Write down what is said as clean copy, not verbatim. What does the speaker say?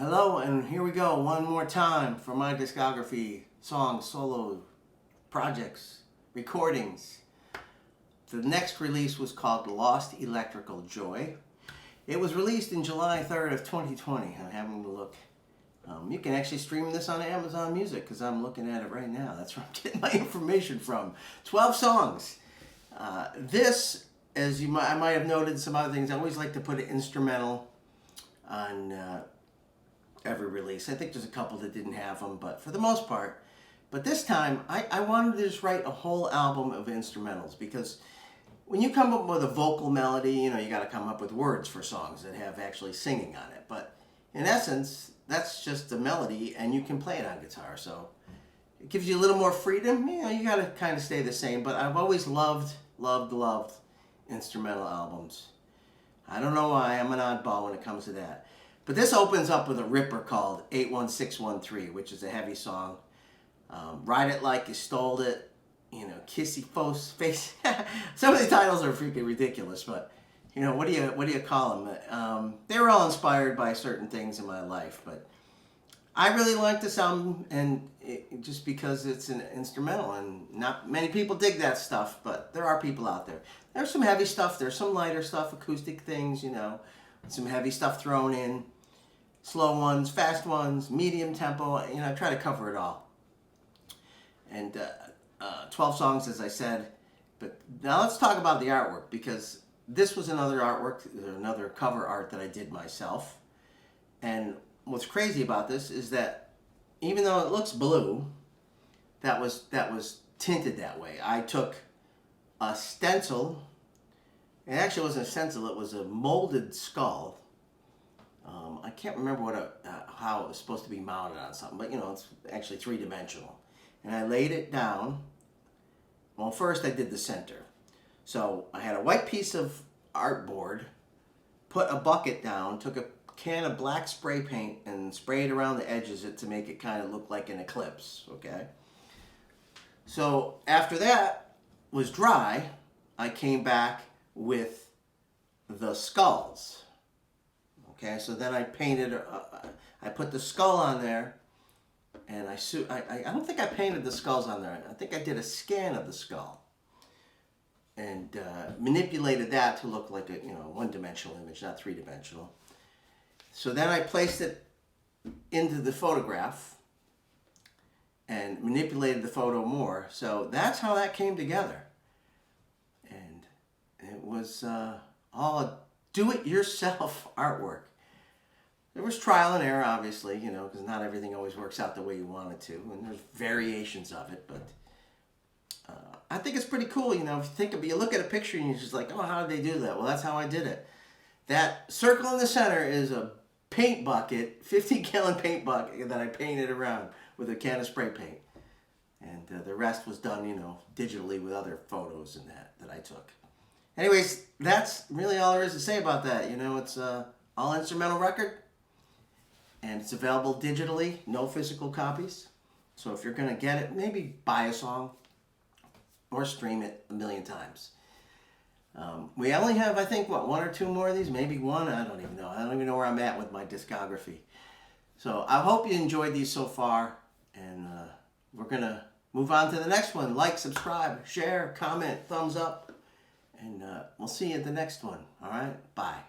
Hello, and here we go one more time for my discography, songs, solo, projects, recordings. The next release was called Lost Electrical Joy. It was released in July 3rd of 2020. I'm having a look. You can actually stream this on Amazon Music because I'm looking at it right now. That's where I'm getting my information from. 12 songs. This, as I might have noted some other things, I always like to put an instrumental on every release. I think there's a couple that didn't have them, but for the most part. But this time, I wanted to just write a whole album of instrumentals because when you come up with a vocal melody, you got to come up with words for songs that have actually singing on it. But in essence, that's just the melody, and you can play it on guitar. So it gives you a little more freedom. You got to kind of stay the same. But I've always loved instrumental albums. I don't know why. I'm an oddball when it comes to that. But this opens up with a ripper called 81613, which is a heavy song. Ride It Like You Stole It, Kissy Face. Some of the titles are freaking ridiculous, but what do you call them? They were all inspired by certain things in my life, but I really like this album, and just because it's an instrumental, and not many people dig that stuff, but there are people out there. There's some heavy stuff, there's some lighter stuff, acoustic things, some heavy stuff thrown in, slow ones, fast ones, medium tempo. I try to cover it all. And 12 songs, as I said. But now let's talk about the artwork, because this was another cover art that I did myself. And what's crazy about this is that even though it looks blue, that was tinted that way. I took a stencil. It actually wasn't a stencil, it was a molded skull. I can't remember how it was supposed to be mounted on something, but it's actually three-dimensional. And I laid it down. Well, first I did the center. So I had a white piece of artboard, put a bucket down, took a can of black spray paint and sprayed around the edges to make it kind of look like an eclipse, okay? So after that was dry, I came back with the skulls. Okay, so then I painted, I put the skull on there, and I don't think I painted the skulls on there. I think I did a scan of the skull and manipulated that to look like a one-dimensional image, not three-dimensional. So then I placed it into the photograph and manipulated the photo more. So that's how that came together. And it was all do-it-yourself artwork. There was trial and error, obviously, because not everything always works out the way you want it to, and there's variations of it, but I think it's pretty cool, if you look at a picture and you're just like, oh, how did they do that? Well, that's how I did it. That circle in the center is a paint bucket, 50-gallon paint bucket that I painted around with a can of spray paint, and the rest was done, digitally with other photos and that I took. Anyways, that's really all there is to say about that. It's all instrumental record. And it's available digitally, no physical copies. So if you're going to get it, maybe buy a song or stream it a million times. We only have, I think, one or two more of these? Maybe one? I don't even know. I don't even know where I'm at with my discography. So I hope you enjoyed these so far. And we're going to move on to the next one. Like, subscribe, share, comment, thumbs up. And we'll see you at the next one. All right? Bye.